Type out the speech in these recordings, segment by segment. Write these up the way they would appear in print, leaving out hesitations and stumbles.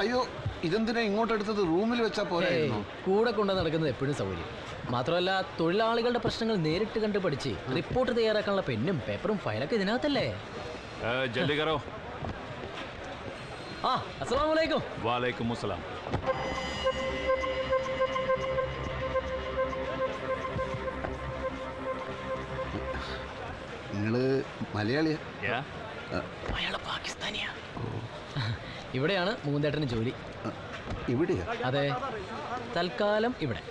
അയ്യോ, ഇതെന്തിനാ ഇങ്ങോട്ടെടുത്തത്? റൂമിൽ വെച്ചാൽ പോരായിരുന്നോ? കൂടെ കൊണ്ട് നടക്കുന്നത് എപ്പോഴും സൗകര്യം. മാത്രമല്ല, തൊഴിലാളികളുടെ പ്രശ്നങ്ങൾ നേരിട്ട് കണ്ട് പഠിച്ച് റിപ്പോർട്ട് തയ്യാറാക്കാനുള്ള പെന്നും പേപ്പറും ഫയലൊക്കെ ഇതിനകത്തല്ലേ. ജൽദി കരോ. അസ്സലാമു അലൈക്കും. വാലൈക്കും അസ്സലാം. നിങ്ങള് മലയാളിയാ? അയാള് പാകിസ്ഥാനിയാ. ഇവിടെയാണ് മൂന്തേട്ടന് ജോലി. ഇവിടെയാ? അതെ, തൽക്കാലം ഇവിടെ.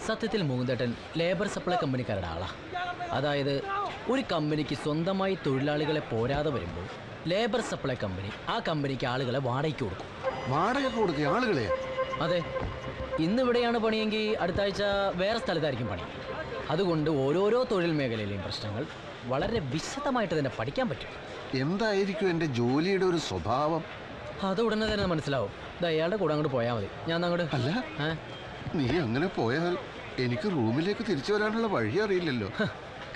സത്യത്തിൽ മൂന്തേട്ടൻ ലേബർ സപ്ലൈ കമ്പനിക്കാരുടെ ആളാ. അതായത് ഒരു കമ്പനിക്ക് സ്വന്തമായി തൊഴിലാളികളെ പോരാതെ വരുമ്പോൾ ലേബർ സപ്ലൈ കമ്പനി ആ കമ്പനിക്ക് ആളുകളെ വാടകയ്ക്ക് കൊടുക്കും. വാടകയ്ക്ക് കൊടുക്കുക ആളുകളെ? അതെ. ഇന്നിവിടെയാണ് പണിയെങ്കിൽ അടുത്ത ആഴ്ച വേറെ സ്ഥലത്തായിരിക്കും പണി. അതുകൊണ്ട് ഓരോരോ തൊഴിൽ മേഖലയിലെയും പ്രശ്നങ്ങൾ വളരെ വിശദമായിട്ട് തന്നെ പഠിക്കാൻ പറ്റും. എന്തായിരിക്കും എൻ്റെ ജോലിയുടെ ഒരു സ്വഭാവം? അത് ഉടനെ തന്നെ മനസ്സിലാവും. ഇത് അയാളുടെ കൂടെ അങ്ങോട്ട് പോയാൽ മതി. ഞാൻ അങ്ങോട്ട്. അല്ല, നീ അങ്ങനെ പോയാൽ എനിക്ക് റൂമിലേക്ക് തിരിച്ചു വരാനുള്ള വഴി അറിയില്ലല്ലോ.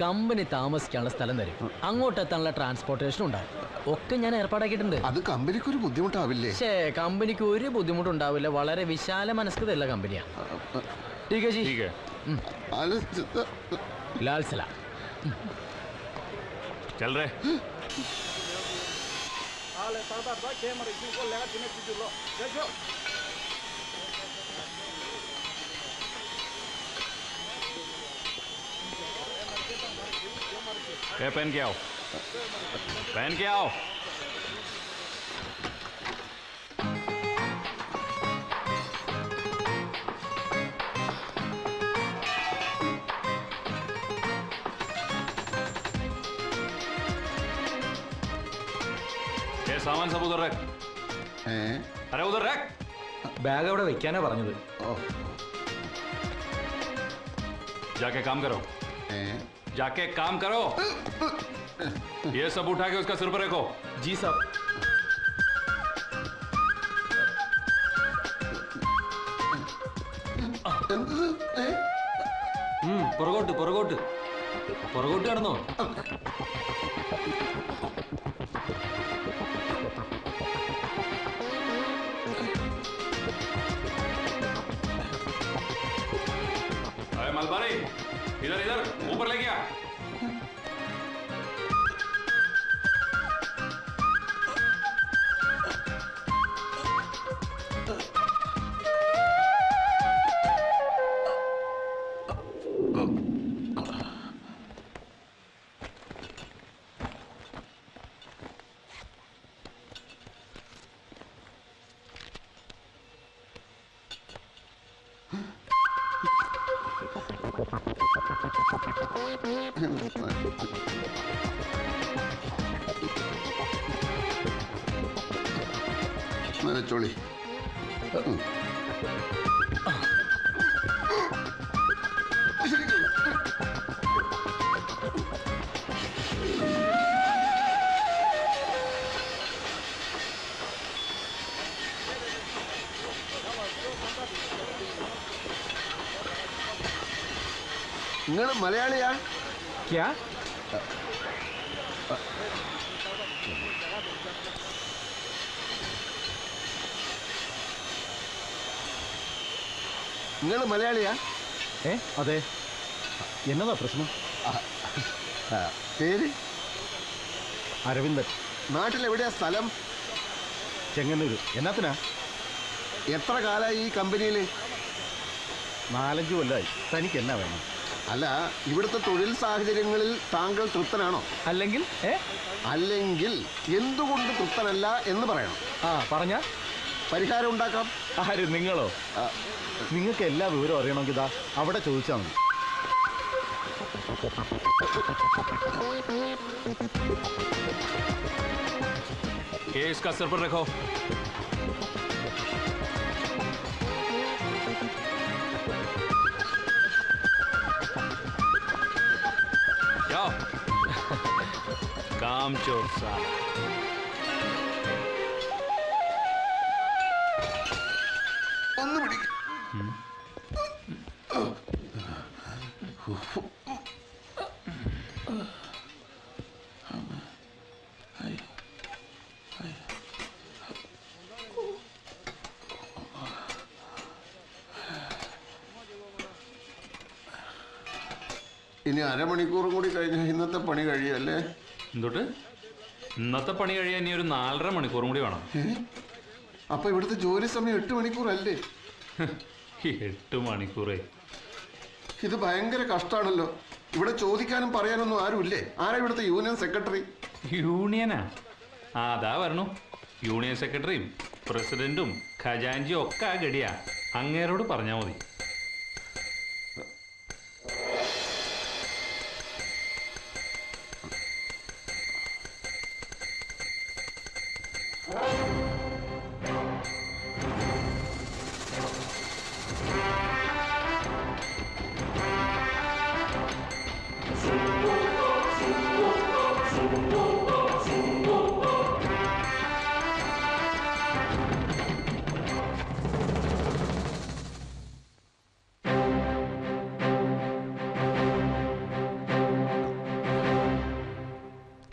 കമ്പനി താമസിക്കാനുള്ള സ്ഥലം തരും, അങ്ങോട്ട് എത്താനുള്ള ട്രാൻസ്പോർട്ടേഷൻ ഉണ്ടാവും, ഒക്കെ ഞാൻ ഏർപ്പാടാക്കിയിട്ടുണ്ട്. അത് കമ്പനിക്ക് ഒരു ബുദ്ധിമുട്ടാവില്ലേ? കമ്പനിക്ക് ഒരു ബുദ്ധിമുട്ടുണ്ടാവില്ല. വളരെ വിശാല മനസ്കതയുള്ള കമ്പനിയാണ്. ലാൽ സലാം. चल रहे पहन के आओ, पहन के आओ. सामान सब उधर रख. अरे उधर रख. बैग അവിടെ വെക്കാനാ പറഞ്ഞത്. जाके काम करो. जाके काम करो. ये सब उठा के उसका सिर पर रखो. जी साहब. പുറകോട്ട് പുറകോട്ട് പുറകോട്ട് കടന്നോ. मलबारी इधर इधर ऊपर ले गया. ചോളി. നിങ്ങൾ മലയാളിയാ? ക്യാ? നിങ്ങൾ മലയാളിയാ? അതെ. എന്നതാ പ്രശ്നം? പേര്? അരവിന്ദൻ. നാട്ടിലെവിടെയാ സ്ഥലം? ചെങ്ങന്നൂര്. എന്നാത്തിനാ? എത്ര കാലമായി ഈ കമ്പനിയിൽ? 4-5 കൊല്ലമായി. തനിക്ക് എന്നാ വേണം? അല്ല, ഇവിടുത്തെ തൊഴിൽ സാഹചര്യങ്ങളിൽ താങ്കൾ തൃപ്തനാണോ? അല്ലെങ്കിൽ അല്ലെങ്കിൽ എന്തുകൊണ്ട് തൃപ്തനല്ല എന്ന് പറയണം. പറഞ്ഞ പരിഹാരം ഉണ്ടാക്കാം. ആര്? നിങ്ങളോ? നിങ്ങൾക്ക് എല്ലാ വിവരവും അറിയണമെങ്കിൽ ഇതാ അവിടെ ചോദിച്ചാൽ മതി. केस का सर पर रखो. जाओ. काम चोर साहब. ഒന്ന് പിടിക്കും. ഇനി അരമണിക്കൂറും കൂടി കഴിഞ്ഞ ഇന്നത്തെ പണി കഴിയല്ലേ? എന്തൊട്ട് ഇന്നത്തെ പണി കഴിയാൻ ഇനി ഒരു 4.5 മണിക്കൂറും കൂടി വേണം. അപ്പൊ ഇവിടുത്തെ ജോലി സമയം 8 മണിക്കൂറല്ലേ? 8 മണിക്കൂറേ. ഇത് ഭയങ്കര കഷ്ടാണല്ലോ. ഇവിടെ ചോദിക്കാനും പറയാനൊന്നും ആരുമില്ലേ? ആരാ ഇവിടുത്തെ യൂണിയൻ സെക്രട്ടറി? യൂണിയനാ? അതാ വരണു. യൂണിയൻ സെക്രട്ടറിയും പ്രസിഡന്റും ഖജാൻജിയും ഒക്കെ ആ ഗടിയാ. അങ്ങേരോട് പറഞ്ഞാൽ മതി.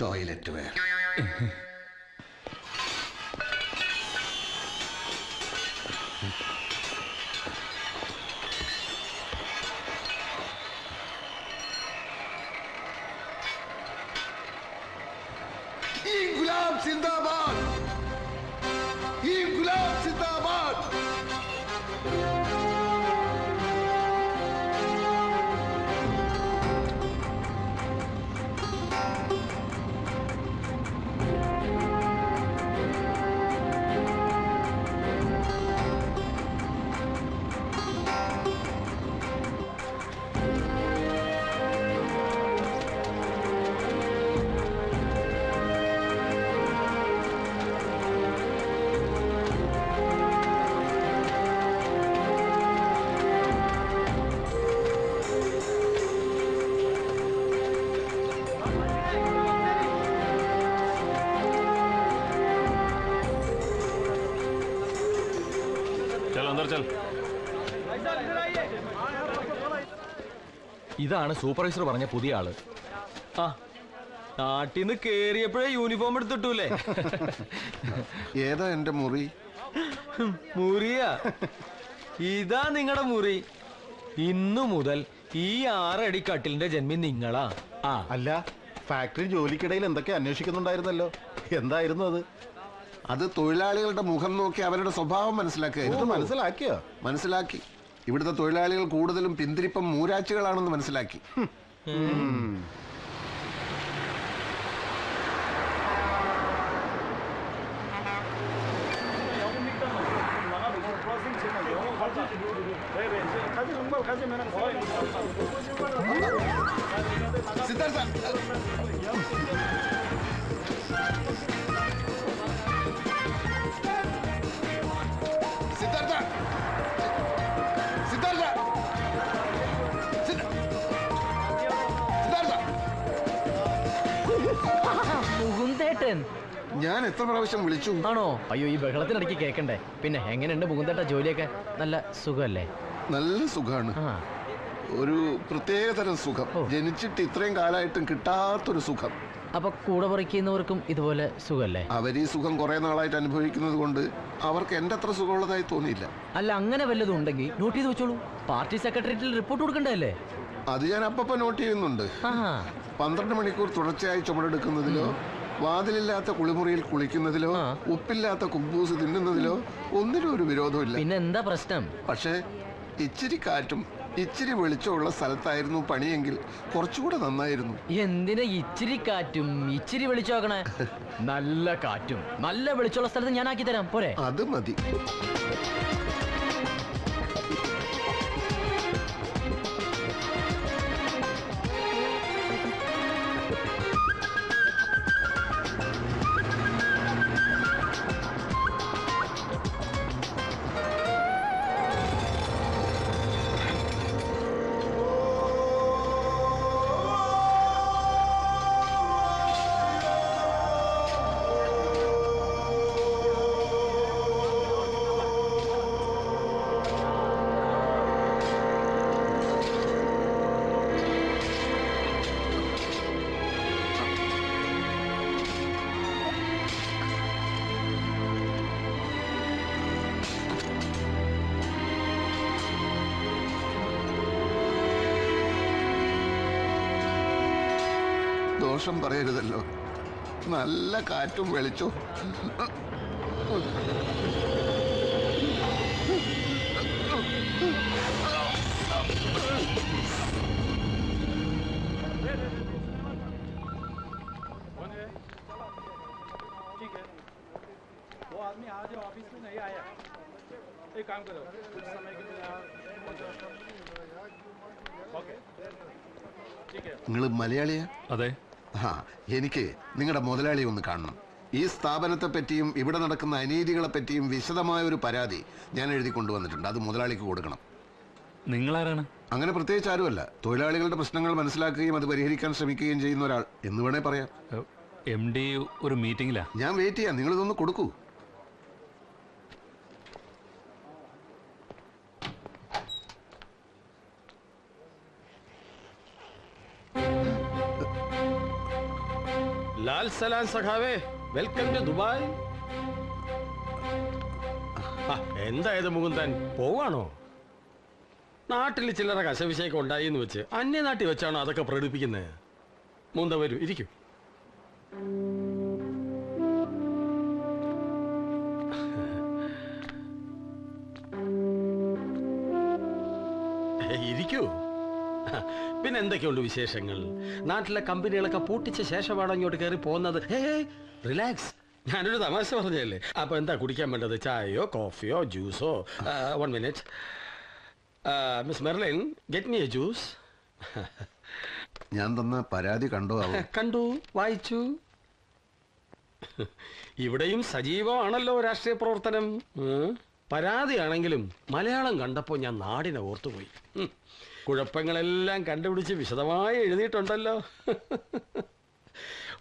ടോയ്ലറ്റ് വേണം. ഇൻക്ലാബ് സിന്ദാബാദ്! ഇൻക്ലാബ് സിന്ദാബാദ്! ഇതാണ് സൂപ്പർവൈസർ പറഞ്ഞ പുതിയ ആള്. ആ നാട്ടിന്ന് കേറിയപ്പോഴേ യൂണിഫോം എടുത്തിട്ടൂലേ? ഏതാ എന്റെ മുറി? മുറിയാ? ഇതാ നിങ്ങളുടെ മുറി. ഇന്നു മുതൽ ഈ 6 അടി കട്ടിലിന്റെ ജന്മി നിങ്ങളാ. ആ അല്ല, ഫാക്ടറി ജോലിക്കിടയിൽ എന്തൊക്കെ അന്വേഷിക്കുന്നുണ്ടായിരുന്നല്ലോ, എന്തായിരുന്നു അത്? അത് തൊഴിലാളികളുടെ മുഖം നോക്കി അവരുടെ സ്വഭാവം മനസ്സിലാക്കുക. മനസ്സിലാക്കിയോ? മനസ്സിലാക്കി. ഇവിടുത്തെ തൊഴിലാളികൾ കൂടുതലും പിന്തിരിപ്പം മൂരാച്ചുകളാണെന്ന് മനസ്സിലാക്കി. സിദ്ധാർത്ഥ, സിദ്ധാർത്ഥ, സിദ്ധാർത്ഥ, സിദ്ധാർത്ഥ, മുകുന്ദേട്ടൻ ഞാൻ എത്ര പ്രാവശ്യം വിളിച്ചു? ആണോ? അയ്യോ, ഈ ബഹളത്തിനിടയ്ക്ക് കേൾക്കണ്ടേ. പിന്നെ എങ്ങനെയുണ്ട് മുകുന്ദേട്ട ജോലിയൊക്കെ? നല്ല സുഖമല്ലേ? നല്ല സുഖമാണ്. ആ ഒരു പ്രത്യേകതരം സുഖം. ജനിച്ചിട്ട് ഇത്രയും കാലമായിട്ടും കിട്ടാത്തൊരു സുഖം. അപ്പൊ കൂടെ പറിക്കുന്നവർക്കും ഇതുപോലെ സുഖമല്ലേ? അവർ ഈ സുഖം കുറെ നാളായിട്ട് അനുഭവിക്കുന്നത് കൊണ്ട് അവർക്ക് എന്റെ അത്ര സുഖമുള്ളതായി തോന്നിയില്ല. അല്ല, അങ്ങനെ വല്ലതും ഉണ്ടെങ്കിൽ നോട്ട് ചെയ്ത് വെച്ചോളൂ. പാർട്ടി സെക്രട്ടേറിയറ്റിൽ റിപ്പോർട്ട് കൊടുക്കണ്ടല്ലേ? അത് ഞാൻ അപ്പപ്പോ നോട്ട് ചെയ്യുന്നുണ്ട്. 12 മണിക്കൂർ തുടർച്ചയായി ചുമടെടുക്കുന്നതിലോ, വാതിലില്ലാത്ത കുളിമുറിയിൽ കുളിക്കുന്നതിലോ, ഉപ്പില്ലാത്ത കുബൂസ് തിന്നുന്നതിലോ ഒന്നിനും ഒരു വിരോധമില്ല. പിന്നെ എന്താ പ്രശ്നം? പക്ഷേ ഇച്ചിരി കാറ്റും ഇച്ചിരി വെളിച്ചമുള്ള സ്ഥലത്തായിരുന്നു പണിയെങ്കിൽ കുറച്ചുകൂടെ നന്നായിരുന്നു. എന്തിനാ ഇച്ചിരി കാറ്റും ഇച്ചിരി വെളിച്ചമാക്കണേ? നല്ല കാറ്റും നല്ല വെളിച്ചമുള്ള സ്ഥലത്ത് ഞാൻ ആക്കി തരാം, പോരെ? അത് മതി. ദോഷം പറയരുതല്ലോ. നല്ല കാറ്റും വെളിച്ചോ. നിങ്ങൾ മലയാളിയാ? അതെ. ആ, എനിക്ക് നിങ്ങളുടെ മുതലാളി ഒന്ന് കാണണം. ഈ സ്ഥാപനത്തെ പറ്റിയും ഇവിടെ നടക്കുന്ന അനീതികളെ പറ്റിയും വിശദമായ ഒരു പരാതി ഞാൻ എഴുതി കൊണ്ടുവന്നിട്ടുണ്ട്. അത് മുതലാളിക്ക് കൊടുക്കണം. നിങ്ങളാരാണ്? അങ്ങനെ പ്രത്യേകിച്ച് ആരുമല്ല. തൊഴിലാളികളുടെ പ്രശ്നങ്ങൾ മനസ്സിലാക്കുകയും അത് പരിഹരിക്കാൻ ശ്രമിക്കുകയും ചെയ്യുന്ന ഒരാൾ എന്ന് വേണേ പറയാം. MD ഒരു മീറ്റിംഗിലാ. ഞാൻ വെയിറ്റ് ചെയ്യാം. നിങ്ങളിതൊന്ന് കൊടുക്കൂ. ലാൽ സലാം സഖാവേ, വെൽക്കം ടു ദുബായ്. എന്തായത് മുകുന്ദൻ, പോവാണോ? നാട്ടിൽ ചില്ലറ കശവിശയൊക്കെ ഉണ്ടായി എന്ന് വെച്ച് അന്യനാട്ടിൽ വെച്ചാണോ അതൊക്കെ പ്രകടിപ്പിക്കുന്നത്? മുകുന്ദ വരൂ, ഇരിക്കൂ. ഇരിക്കൂ. പിന്നെ എന്തൊക്കെയുണ്ട് വിശേഷങ്ങൾ? നാട്ടിലെ കമ്പനികളൊക്കെ പൂട്ടിച്ച ശേഷമാണ് ഇങ്ങോട്ട് കയറി പോകുന്നത്. റിലാക്സ്, ഞാനൊരു തമാശ പറഞ്ഞല്ലേ. അപ്പൊ എന്താ കുടിക്കാൻ വേണ്ടത്? ചായയോ കോഫിയോ ജ്യൂസോ? 1 minute. Miss Merlin, get me A juice. ഞാൻ തന്ന പരാതി കണ്ടോ? കണ്ടു, വായിച്ചു. ഇവിടെയും സജീവമാണല്ലോ രാഷ്ട്രീയ പ്രവർത്തനം. പരാതിയാണെങ്കിലും മലയാളം കണ്ടപ്പോൾ ഞാൻ നാടിനെ ഓർത്തുപോയി. കുഴപ്പങ്ങളെല്ലാം കണ്ടുപിടിച്ച് വിശദമായി എഴുതിയിട്ടുണ്ടല്ലോ.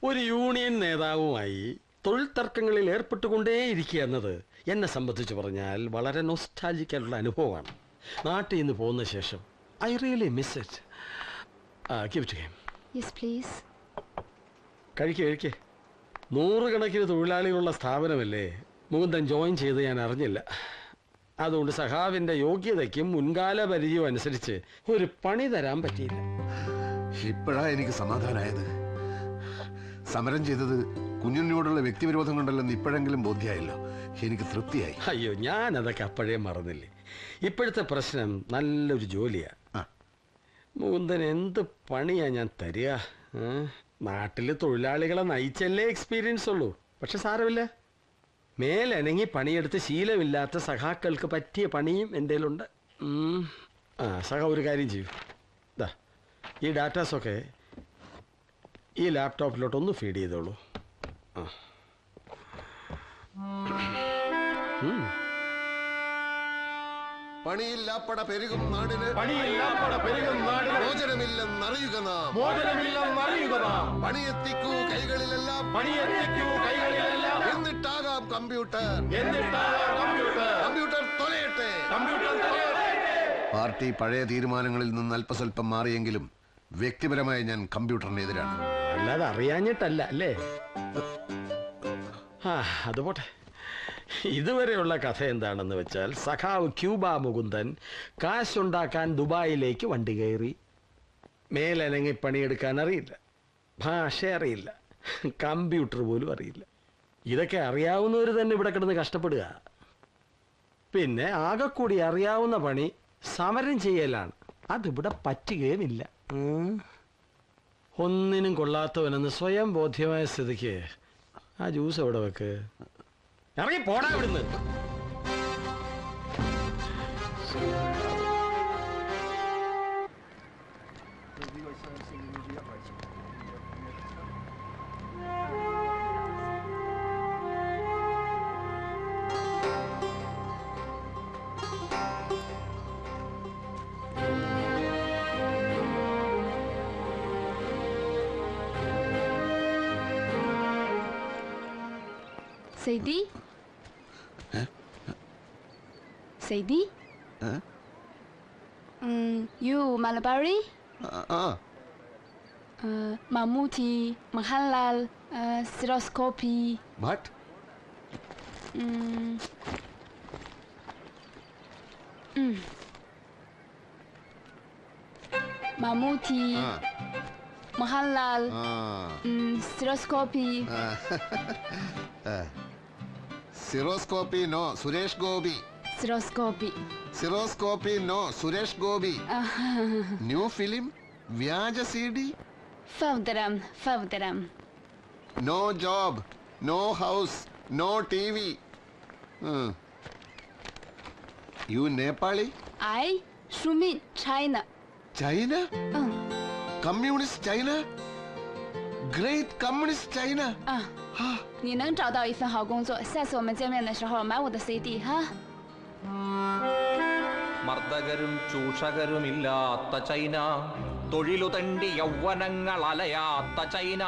ഒരു യൂണിയൻ നേതാവുമായി തൊഴിൽ തർക്കങ്ങളിൽ ഏർപ്പെട്ടുകൊണ്ടേയിരിക്കുക എന്നത് എന്നെ സംബന്ധിച്ച് പറഞ്ഞാൽ വളരെ നൊസ്റ്റാൾജിക്കാനുള്ള അനുഭവമാണ്. നാട്ടിൽ നിന്ന് പോകുന്ന ശേഷം I really miss it. Give to him. Yes please. കഴിക്കേ. 100 കണക്കിന് തൊഴിലാളികളുള്ള സ്ഥാപനമല്ലേ. മുകുന്ദൻ ജോയിൻ ചെയ്ത് ഞാൻ അറിഞ്ഞില്ല. അതുകൊണ്ട് സഖാവിന്റെ യോഗ്യതയ്ക്കും മുൻകാല പരിചയവും അനുസരിച്ച് ഒരു പണി തരാൻ പറ്റിയില്ല. ഇപ്പോഴാ എനിക്ക് സമാധാനമായത്. സമരം ചെയ്തത് കുഞ്ഞുണ്ണിയോടുള്ള വ്യക്തിവിരോധം കൊണ്ടല്ലെന്ന് ഇപ്പോഴെങ്കിലും ബോധ്യമായല്ലോ. എനിക്ക് തൃപ്തിയായി. അയ്യോ, ഞാൻ അതൊക്കെ അപ്പോഴേ മറന്നില്ലേ. ഇപ്പോഴത്തെ പ്രശ്നം നല്ലൊരു ജോലിയാ. മുകുന്ദൻ എന്ത് പണിയാ ഞാൻ തരിക? നാട്ടില് തൊഴിലാളികളെ നയിച്ചല്ലേ എക്സ്പീരിയൻസ് ഉള്ളൂ. പക്ഷെ സാരമില്ല, മേലനങ്ങി പണിയെടുത്ത് ശീലമില്ലാത്ത സഖാക്കൾക്ക് പറ്റിയ പണിയും എൻ്റെ കയ്യിലുണ്ട്. സഖ ഒരു കാര്യം ചെയ്യൂ. ഇതാ ഈ ഡാറ്റാസൊക്കെ ഈ ലാപ്ടോപ്പിലോട്ടൊന്ന് ഫീഡ് ചെയ്തോളൂ. പണിയില്ലാപ്പട പെരുകും നാടിന്, മോചനമില്ലെന്നറിയുക നാം. പണിയെത്തിക്കൂ കൈകളിലെല്ലാം, എന്നിട്ടാകാം കമ്പ്യൂട്ടർ, കമ്പ്യൂട്ടർ തൊലയട്ടെ. പാർട്ടി പഴയ തീരുമാനങ്ങളിൽ നിന്ന് അല്പസ്വല്പം മാറിയെങ്കിലും വ്യക്തിപരമായി ഞാൻ കമ്പ്യൂട്ടറിനെതിരാണ്. അല്ലാതെ അറിയാഞ്ഞിട്ടല്ല അല്ലേ? അതുപോട്ടെ. ഇതുവരെയുള്ള കഥ എന്താണെന്ന് വെച്ചാൽ, സഖാവ് ക്യൂബ മുകുന്ദൻ കാശുണ്ടാക്കാൻ ദുബായിലേക്ക് വണ്ടി കയറി. മേലനങ്ങി പണിയെടുക്കാൻ അറിയില്ല, ഭാഷ അറിയില്ല, കമ്പ്യൂട്ടർ പോലും അറിയില്ല. ഇതൊക്കെ അറിയാവുന്നവർ തന്നെ ഇവിടെ കിടന്ന് കഷ്ടപ്പെടുക. പിന്നെ ആകെക്കൂടി അറിയാവുന്ന പണി സമരം ചെയ്യലാണ്. അതിവിടെ പറ്റുകയുമില്ല. ഒന്നിനും കൊള്ളാത്തവനെന്ന് സ്വയം ബോധ്യമായ സ്ഥിതിക്ക് ആ ജ്യൂസ് എവിടെ വെക്ക്. ഇറങ്ങി പോടാ ഇവിടുന്ന്. Seydi? Seydi? You Malabari? Mammootty, Mahalal, Stereoscopy. What? Mammootty, Mahalal. ആ Stereoscopy. Stereoscopy no Suresh Gopi. Stereoscopy. Stereoscopy no Suresh Gopi. New film വ്യാജ CD. Favdaram. No job, no house, no TV. You Nepali? I, Shumin, China. China? Communist China? Great communist China? 你能找到一份好工作，下次我们见面的时候买我的 CD 哈。മർദ്ദകരും ചൂഷകരുമില്ലാത്ത China, തൊഴിലു തണ്ടി യൗവനങ്ങൾ അലയാത്ത China,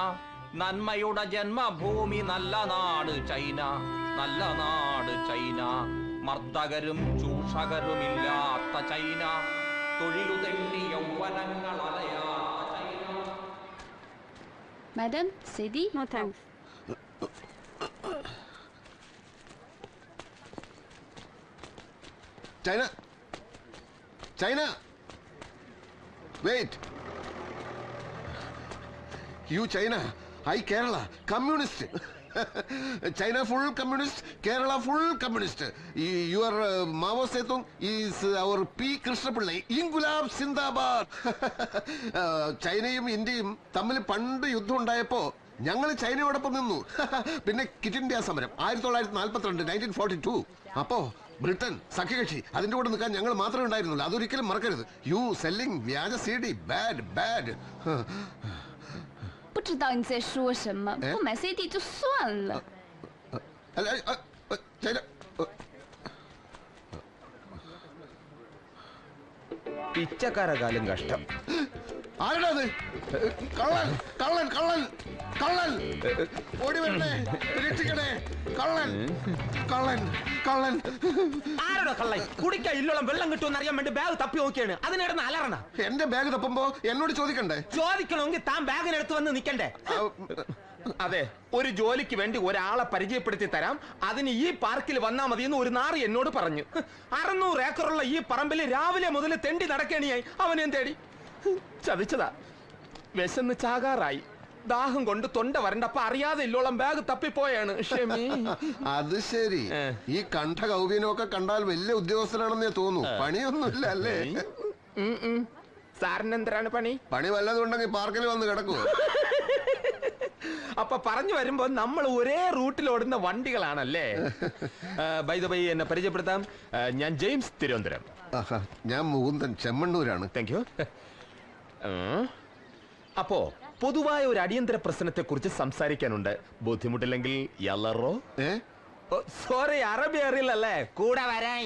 നന്മയുടെ ജന്മഭൂമി നല്ല നാട് ചൈന, നല്ല നാട് ചൈന. മർദ്ദകരും ചൂഷകരുമില്ലാത്ത ചൈന, തൊഴിലു തണ്ടി യൗവനങ്ങൾ അലയാത്ത China. Madam, CD? No thanks. China, China, wait. You China, I Kerala, communist. China full communist, Kerala full communist. Your Mao Zedong is our P Krishnapillai. ഇൻകുലാബ് സിന്ദാബാദ്. ചൈനയും ഇന്ത്യയും തമ്മിൽ പണ്ട് യുദ്ധം ഉണ്ടായപ്പോ ഞങ്ങൾ ചൈനയോടൊപ്പം നിന്നു. പിന്നെ ക്വിറ്റ് ഇന്ത്യ സമരം 1942, 1942. അപ്പോ ബ്രിട്ടൻ സഖ്യകക്ഷി, അതിന്റെ കൂടെ നിൽക്കാൻ ഞങ്ങൾ മാത്രമേ ഉണ്ടായിരുന്നുള്ളൂ. അതൊരിക്കലും മറക്കരുത്. യു സെല്ലിംഗ് വ്യാജ CD, ബാഡ്. 不知道你在说什么，不买 CD 就算了。ചൈന. പിച്ചക്കാരകാലം കഷ്ടം. ആരാടാ അത്? കള്ളൻ, കള്ളൻ, കള്ളൻ, കള്ളൻ! ഓടി വരണേ, രക്ഷിക്കണേ! കള്ളൻ, കള്ളൻ, കള്ളൻ! ആരോടാ കള്ളൻ? കുടിക്കാൻ ഇല്ലോളം വെള്ളം കിട്ടുമെന്ന് അറിയാൻ വേണ്ടി ബാഗ് തപ്പി നോക്കിയാണ്. അതിനിടന്ന് അലറണ. എന്റെ ബാഗ് തപ്പുമ്പോ എന്നോട് ചോദിക്കണ്ടേ? ചോദിക്കണമെങ്കിൽ താൻ ബാഗിനടുത്ത് വന്ന് നിൽക്കണ്ടേ? അതെ, ഒരു ജോലിക്ക് വേണ്ടി ഒരാളെ പരിചയപ്പെടുത്തി തരാം, അതിന് ഈ പാർക്കിൽ വന്നാ മതിയെന്ന് ഒരു നാറി എന്നോട് പറഞ്ഞു. 600 ഏക്കറുള്ള ഈ പറമ്പിൽ രാവിലെ മുതൽ തെണ്ടി നടക്കണിയായി. അവനെയും തേടി ചതിച്ചതാ. വിശന്ന് ചാകാറായി, ദാഹം കൊണ്ട് തൊണ്ട വരണ്ടപ്പ അറിയാതെ ഇല്ലോളം ബാഗ് തപ്പിപ്പോയാണ്. ക്ഷമി. അത് ശരി. ഈ കണ്ഠ കൗപീനമൊക്കെ കണ്ടാൽ വലിയ ഉദ്യോഗസ്ഥനാണെന്നേ തോന്നുന്നു. പണിയൊന്നുമില്ല അല്ലേ? സാറിന് എന്തിനാണ് പണി? പണി വല്ലതുണ്ടെങ്കിൽ പാർക്കിൽ വന്ന് കിടക്കുവോ? അപ്പൊ പറഞ്ഞു വരുമ്പോ നമ്മൾ ഒരേ റൂട്ടിൽ ഓടുന്ന വണ്ടികളാണല്ലേ? ബൈ ദ ബൈ, എന്നെ പരിചയപ്പെടുത്താം. ഞാൻ ജെയിംസ്, തിരുവനന്തപുരം. ഞാൻ മുകുന്ദൻ, ചെമ്മണ്ണൂരാണ്. Thank you. അപ്പോ പൊതുവായ ഒരു അടിയന്തര പ്രശ്നത്തെ കുറിച്ച് സംസാരിക്കാനുണ്ട്. ബുദ്ധിമുട്ടില്ലെങ്കിൽ യലറോ? സോറി, അറബി അറിയില്ലല്ലേ? കൂടെ വരാൻ.